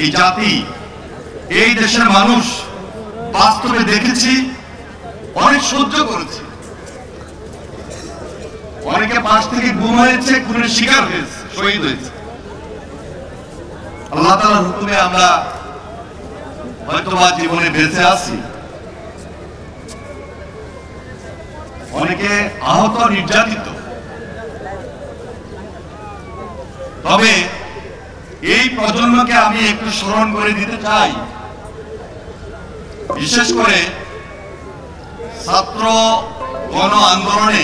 এই জাতি, এই দেশের মানুষ বাস্তবে দেখেছি, অনেক সহ্য করেছে, অনেকে পাশ থেকে গুম হয়েছে, খুনের শিকার হয়েছে, শহীদ হয়েছে। আল্লাহ তাআলার হুকুমে আমরা হয়তোবা জীবনে বেঁচে আছি। অনেকে আহত, নির্যাতিত। তবে এই প্রজন্মকে আমি একটু স্মরণ করে দিতে চাই, বিশেষ করে ছাত্র গণ আন্দোলনে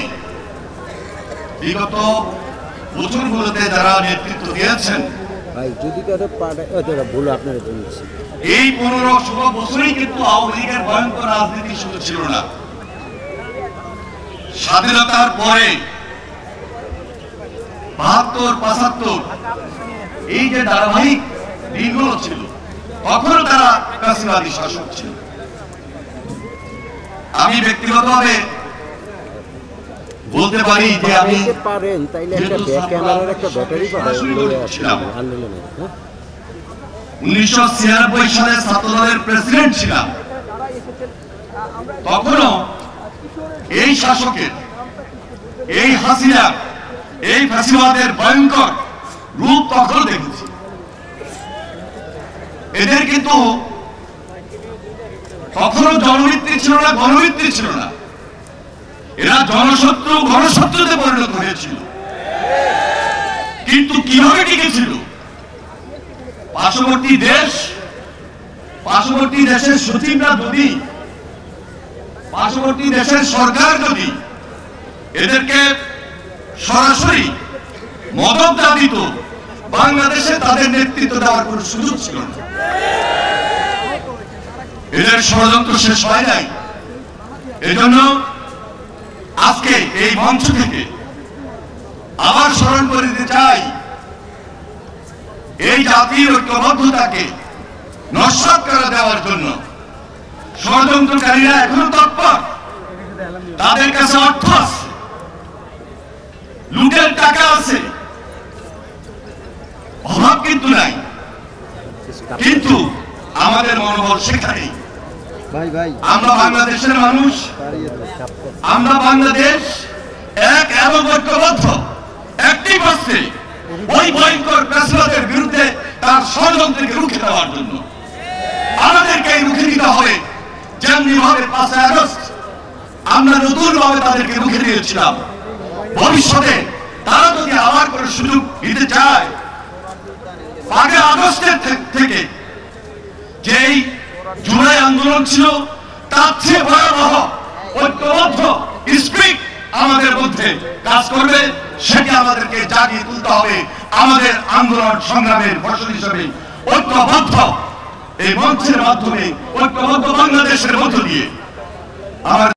বিগত বছরগুলোতে যারা নেতৃত্ব দিয়েছেন, এই 15-16 বছরই কিন্তু আওয়ামী লীগের ভয়ঙ্কর রাজনীতি শুরু ছিল না। স্বাধীনতার পরে 72-75 এই যে ধারাবাহিক দিনগুলো ছিল, তখনও তারা ফ্যাসিবাদী শাসক ছিল। আমি ব্যক্তিগতভাবে বলতে পারি যে আমি 1996 সালে ছাত্রদলের প্রেসিডেন্ট ছিলাম। তখনও এই শাসকের, এই হাসিনা, এই ফ্যাসিবাদের ভয়ঙ্কর রূপ তখন দেখেছি। এদের কিন্তু কখনো জনমিত্রী ছিল না, গণমিত্রী ছিল না। এরা জনশত্রু, গণশত্রুতে পরিণত হয়েছিল। কিন্তু কিভাবে টিকেছিল? পার্শ্ববর্তী দেশের সচিবরা যদি, পার্শ্ববর্তী দেশের সরকার যদি এদেরকে সরাসরি মদত না দিত, বাংলাদেশে তাদের নেতৃত্ব দেওয়ার কোন সুযোগ ছিল না। এদের ষড়যন্ত্র শেষ হয় নাই। এজন্য আজকে এই মঞ্চ থেকে আবার স্মরণ করে দিতে চাই, এই জাতির ঐক্যবদ্ধতাকে নস্যাৎ করে দেওয়ার জন্য ষড়যন্ত্রকারীরা এখনো তৎপর। তাদের কাছে অর্থ আছে, লুটের টাকা আছে, অভাব কিন্তু নাই। কিন্তু আমাদের মনোবল সেখানেই। আমরা বাংলাদেশের মানুষ, আমরা বাংলাদেশ এক এবং ঐক্যবদ্ধ, একটি বস্তে ওই ভয়ঙ্কর ফ্যাসিবাদের বিরুদ্ধে তার ষড়যন্ত্রকে রুখে দেওয়ার জন্য আমাদেরকে রুখে দিতে হবে। যেমনি ভাবে 5 আগস্ট আমরা নতুন ভাবে তাদেরকে রুখে দিয়েছিলাম, ভবিষ্যতে তারা যদি আবার করে সুযোগ দিতে চায়, 5 আগস্টের থেকে যেই জুলাই আন্দোলন ছিল, তার চেয়ে ভয়াবহ ঐক্যবদ্ধ স্পিরিট আমাদের মধ্যে কাজ করবে। সেটি আমাদেরকে জাগিয়ে তুলতে হবে। আমাদের আন্দোলন সংগ্রামের ফসল হিসেবে ঐক্যবদ্ধ এই মঞ্চের মাধ্যমে, ঐক্যবদ্ধ বাংলাদেশের মধ্য দিয়ে আমার